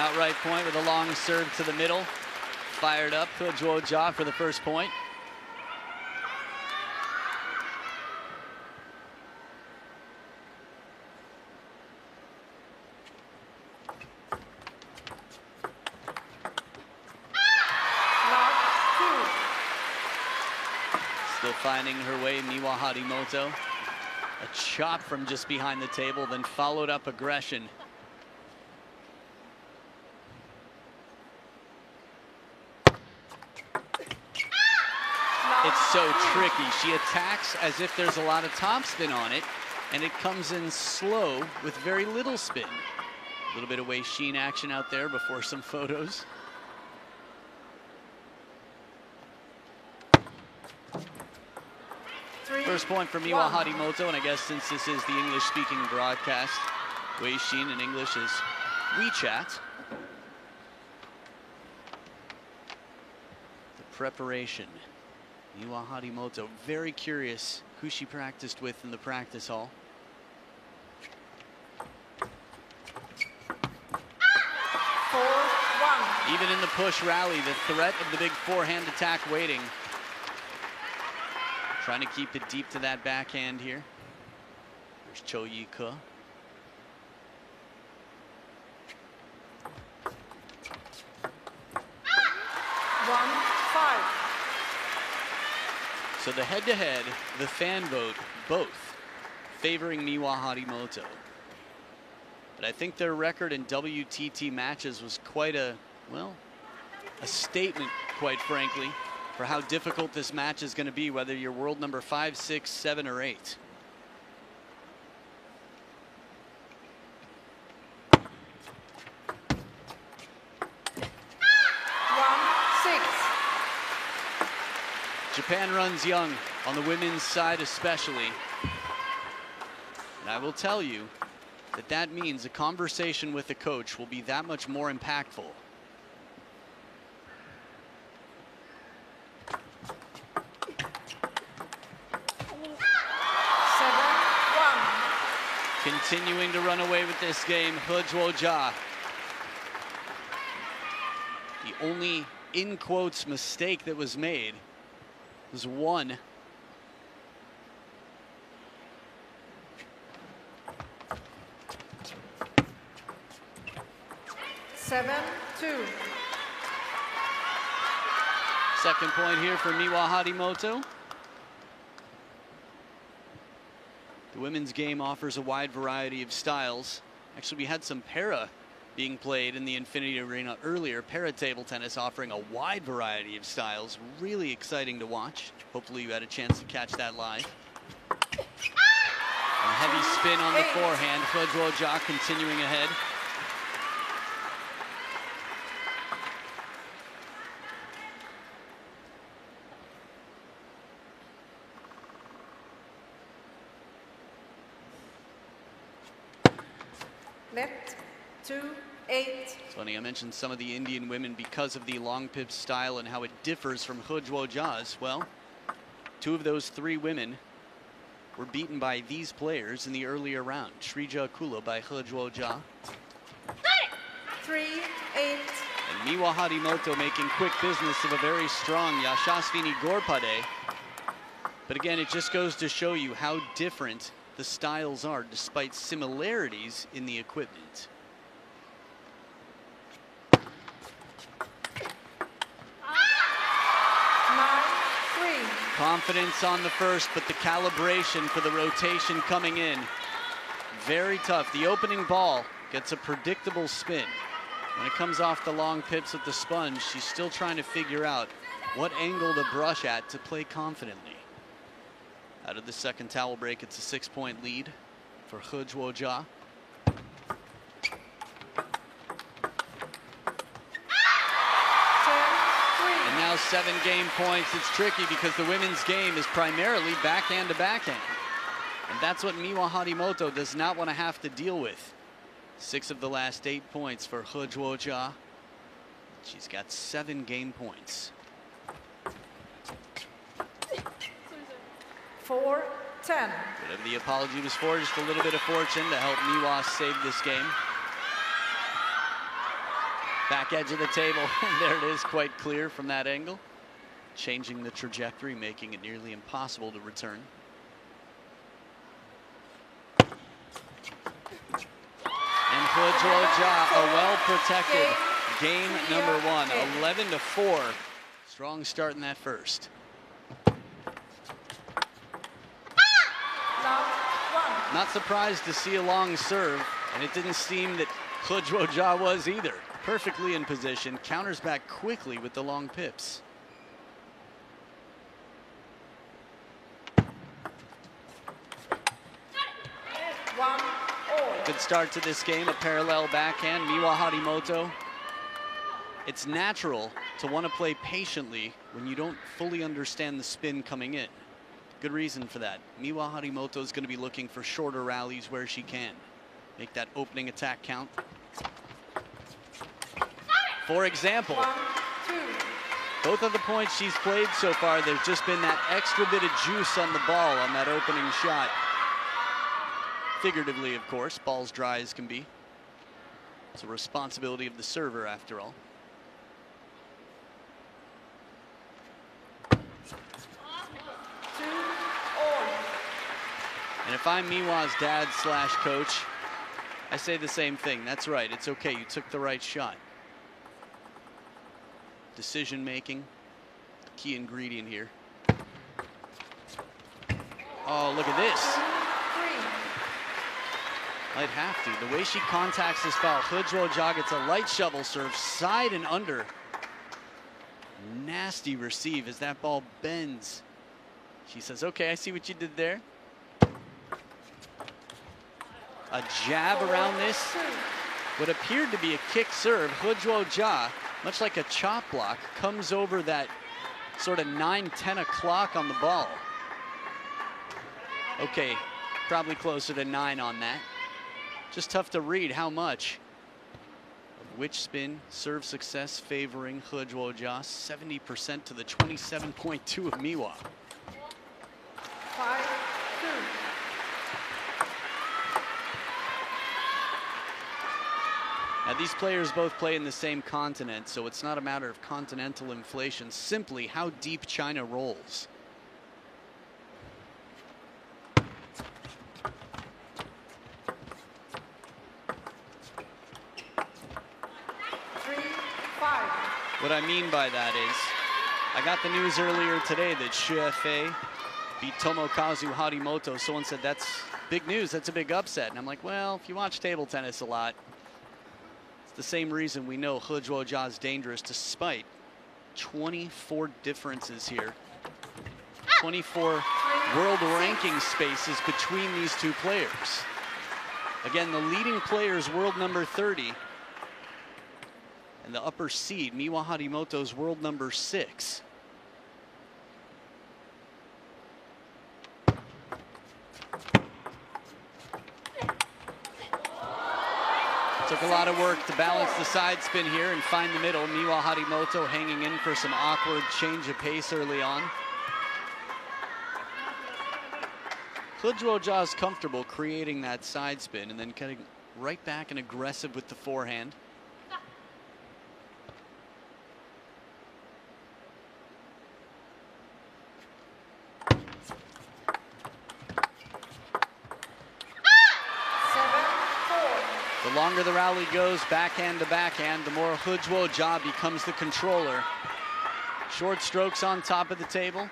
outright point with a long serve to the middle. Fired up to Zhuojia for the first point. Still finding her way, Miwa Harimoto. A chop from just behind the table, then followed up aggression. It's so tricky. She attacks as if there's a lot of topspin on it, and it comes in slow with very little spin. A little bit of Wei Xin action out there before some photos. First point for Miwa Harimoto, and I guess since this is the English-speaking broadcast, Wei Xin in English is WeChat. The preparation. Miwa Harimoto, very curious who she practiced with in the practice hall. Even in the push rally, the threat of the big forehand attack waiting. Trying to keep it deep to that backhand here. There's Cho Yi-ke. So the head-to-head, the fan vote, both favoring Miwa Harimoto. But I think their record in WTT matches was quite a, well, a statement, quite frankly, for how difficult this match is going to be, whether you're world number 5, 6, 7, or 8. Japan runs young, on the women's side especially. And I will tell you that that means a conversation with the coach will be that much more impactful. Continuing to run away with this game, Zhuojia. The only, in quotes, mistake that was made was one. Second point here for Miwa Harimoto. The women's game offers a wide variety of styles. Actually, we had some para being played in the Infinity Arena earlier. Para table tennis offering a wide variety of styles. Really exciting to watch. Hopefully you had a chance to catch that live. A heavy spin on the forehand. Zhuojia continuing ahead. Left, 2-8. It's funny, I mentioned some of the Indian women because of the long pip style and how it differs from Zhuojia's. Well, 2 of those 3 women were beaten by these players in the earlier round. Shrija Kula by Zhuojia. 3-8. And Miwa Harimoto making quick business of a very strong Yashasvini Gorpade. But again, it just goes to show you how different the styles are despite similarities in the equipment. Confidence on the first, but the calibration for the rotation coming in, very tough. The opening ball gets a predictable spin. When it comes off the long pips with the sponge, she's still trying to figure out what angle to brush at to play confidently. Out of the second towel break, it's a 6-point lead for Zhuojia. And now 7 game points. It's tricky because the women's game is primarily backhand to backhand. And that's what Miwa Harimoto does not want to have to deal with. 6 of the last 8 points for Zhuojia. She's got 7 game points. 4-10. Whatever the apology was for, just a little bit of fortune to help Miwa save this game. Back edge of the table, and there it is, quite clear from that angle. Changing the trajectory, making it nearly impossible to return. And Zhuojia, a well-protected game number one, 11-4. Strong start in that first. Not surprised to see a long serve, and it didn't seem that Zhuojia was either. Perfectly in position, counters back quickly with the long pips. Good start to this game, a parallel backhand. Miwa Harimoto. It's natural to want to play patiently when you don't fully understand the spin coming in. Good reason for that. Miwa Harimoto is going to be looking for shorter rallies where she can. Make that opening attack count. For example, both of the points she's played so far, there's just been that extra bit of juice on the ball on that opening shot. Figuratively, of course, balls dry as can be. It's a responsibility of the server, after all. And if I'm Miwa's dad / coach, I say the same thing. That's right, it's okay, you took the right shot. Decision making, key ingredient here. Oh, look at this. Might have to. The way she contacts this ball, Zhuojia gets a light shovel serve, side and under. Nasty receive as that ball bends. She says, okay, I see what you did there. A jab around this. What appeared to be a kick serve, Zhuojia, much like a chop block, comes over that sort of 9-10 o'clock on the ball. Okay, probably closer to 9 on that. Just tough to read how much. Of which spin, serve success favoring Zhuojia, 70% to the 27.2 of Miwa. 5-2. Now these players both play in the same continent, so it's not a matter of continental inflation, simply how deep China rolls. What I mean by that is, I got the news earlier today that Xue beat Tomokazu Harimoto. Someone said, that's big news, that's a big upset. And I'm like, well, if you watch table tennis a lot, it's the same reason we know Zhuojia is dangerous, despite 24 differences here. 24 world ranking spaces between these two players. Again, the leading player is world number 30. And the upper seed, Miwa Harimoto's world number 6. Took a lot of work to balance the side spin here and find the middle. Miwa Harimoto hanging in for some awkward change of pace early on. Zhuojia is comfortable creating that side spin and then cutting right back and aggressive with the forehand. The longer the rally goes, backhand to backhand, the more Zhuojia becomes the controller. Short strokes on top of the table.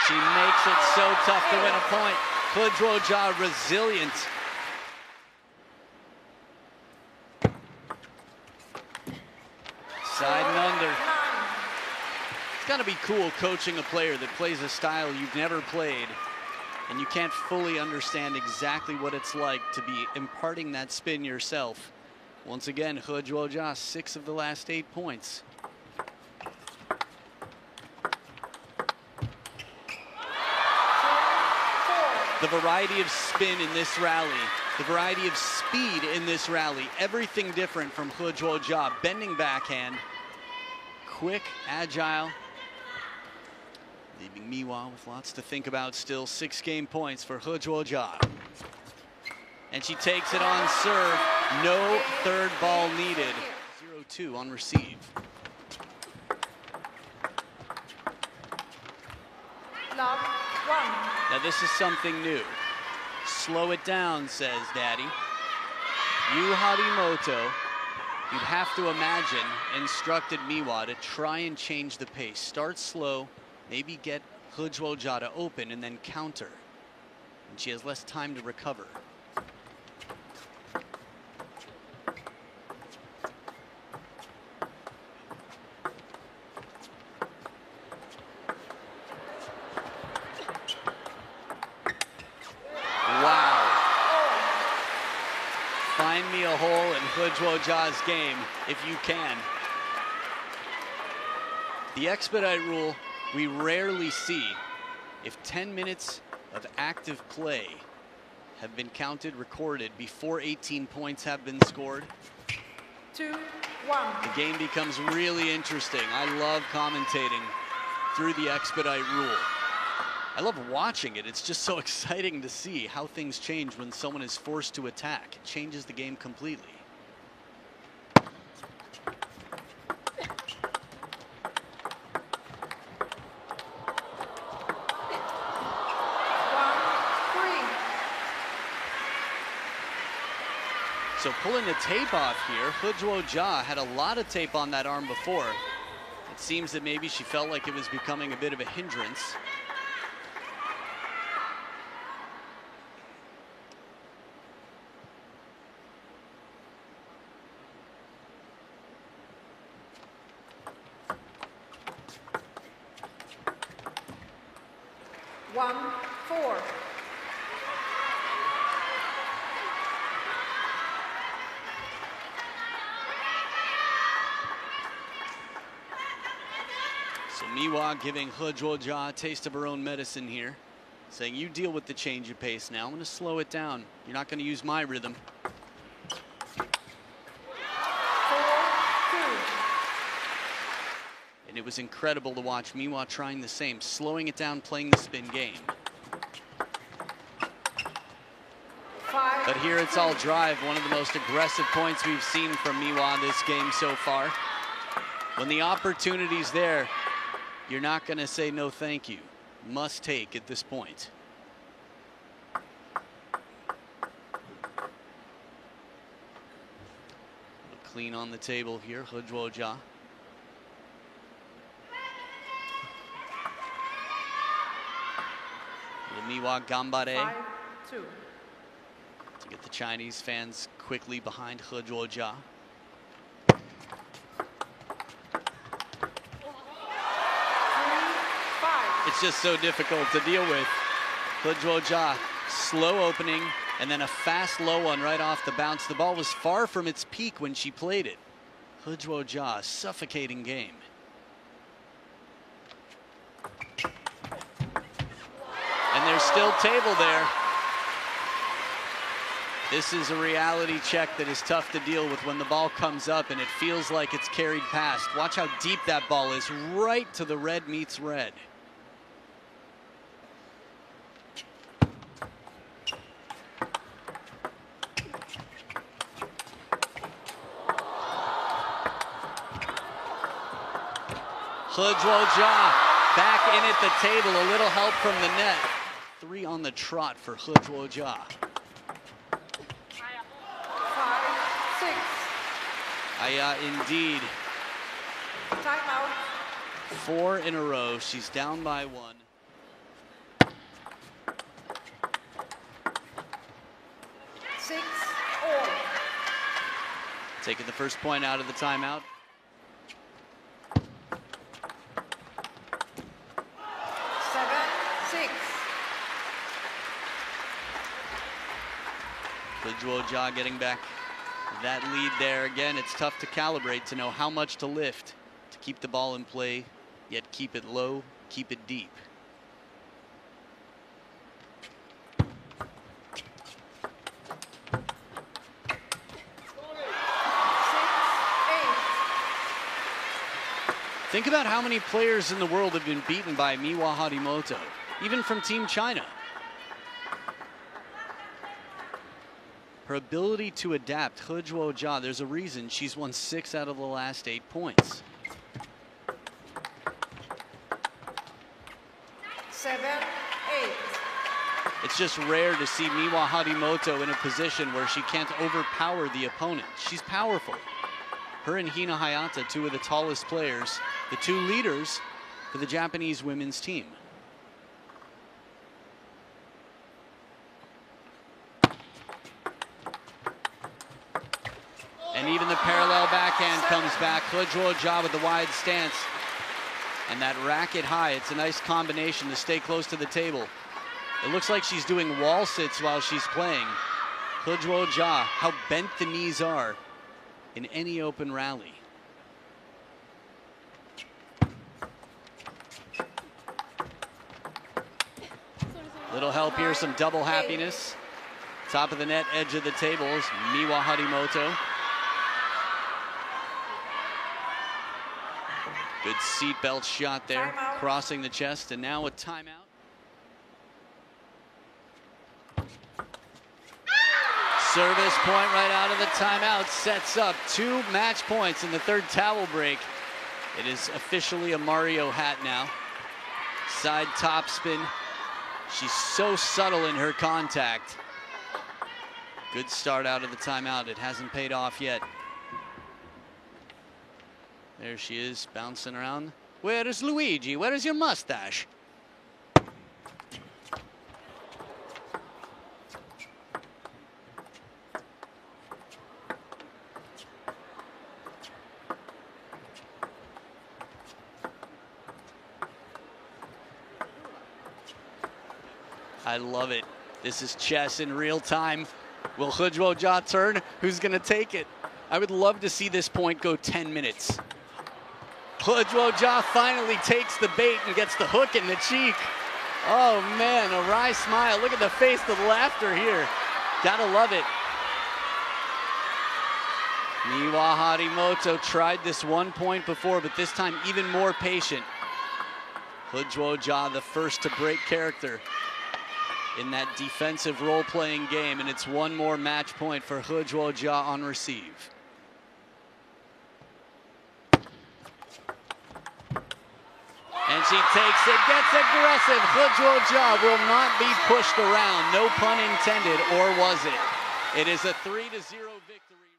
She makes it so tough to win a point. Zhuojia resilient. Side and under. It's got to be cool coaching a player that plays a style you've never played and you can't fully understand exactly what it's like to be imparting that spin yourself. Once again, Zhuojia, 6 of the last 8 points. The variety of spin in this rally, the variety of speed in this rally, everything different from Zhuojia. Bending backhand, quick, agile, leaving Miwa with lots to think about still. 6 game points for Zhuojia. And she takes it on serve. No third ball needed. 0-2 on receive. Love 1. Now this is something new. Slow it down, says Daddy. You, Harimoto, you'd have to imagine, instructed Miwa to try and change the pace. Start slow, maybe get Zhuojia to open and then counter. And she has less time to recover. Find me a hole in Zhuojia's game if you can. The expedite rule we rarely see. If 10 minutes of active play have been counted, recorded before 18 points have been scored, 2-1. the game becomes really interesting. I love commentating through the expedite rule. I love watching it. It's just so exciting to see how things change when someone is forced to attack. It changes the game completely. So pulling the tape off here, Zhuojia had a lot of tape on that arm before. It seems that maybe she felt like it was becoming a bit of a hindrance. So Miwa giving Zhuojia a taste of her own medicine here, saying, you deal with the change of pace now. I'm going to slow it down. You're not going to use my rhythm. 4-2. And it was incredible to watch Miwa trying the same, slowing it down, playing the spin game. But here it's all drive, one of the most aggressive points we've seen from Miwa this game so far. When the opportunity's there, you're not going to say no thank you. Must take at this point. Clean on the table here, Zhuojia. Miwa gambare. 5-2. To get the Chinese fans quickly behind Zhuojia. It's just so difficult to deal with. Zhuojia, slow opening, and then a fast low one right off the bounce. The ball was far from its peak when she played it. Zhuojia, suffocating game. And there's still table there. This is a reality check that is tough to deal with when the ball comes up and it feels like it's carried past. Watch how deep that ball is, right to the red meets red. Zhuojia back in at the table, a little help from the net. 3 on the trot for Zhuojia. 5-6. Indeed. Timeout. 4 in a row. She's down by 1. Taking the first point out of the timeout. 7-6. Zhuojia getting back that lead there. Again, it's tough to calibrate to know how much to lift to keep the ball in play, yet keep it low, keep it deep. Think about how many players in the world have been beaten by Miwa Harimoto, even from Team China. Her ability to adapt, Zhuojia, there's a reason she's won 6 out of the last 8 points. 7, 8. It's just rare to see Miwa Harimoto in a position where she can't overpower the opponent. She's powerful. Her and Hina Hayata, 2 of the tallest players, the 2 leaders for the Japanese women's team. And even the parallel backhand comes back. Zhuojia with the wide stance. And that racket high, it's a nice combination to stay close to the table. It looks like she's doing wall sits while she's playing. Zhuojia, how bent the knees are in any open rally. Little help here, some double happiness. Top of the net, edge of the table is Miwa Harimoto. Good seatbelt shot there, crossing the chest, and now a timeout. Service point right out of the timeout sets up 2 match points in the 3rd towel break. It is officially a Mario hat now. Side top spin. She's so subtle in her contact. Good start out of the timeout. It hasn't paid off yet. There she is, bouncing around. Where is Luigi? Where is your mustache? I love it. This is chess in real time. Will Zhuojia turn? Who's going to take it? I would love to see this point go 10 minutes. Zhuojia finally takes the bait and gets the hook in the cheek. Oh man, a wry smile. Look at the face of laughter here. Gotta love it. Miwa Harimoto tried this 1 point before, but this time even more patient. Zhuojia, the first to break character in that defensive role-playing game, and it's 1 more match point for Zhuojia on receive. And she takes it, gets aggressive. Zhuojia will not be pushed around, no pun intended, or was it? It is a 3-0 victory.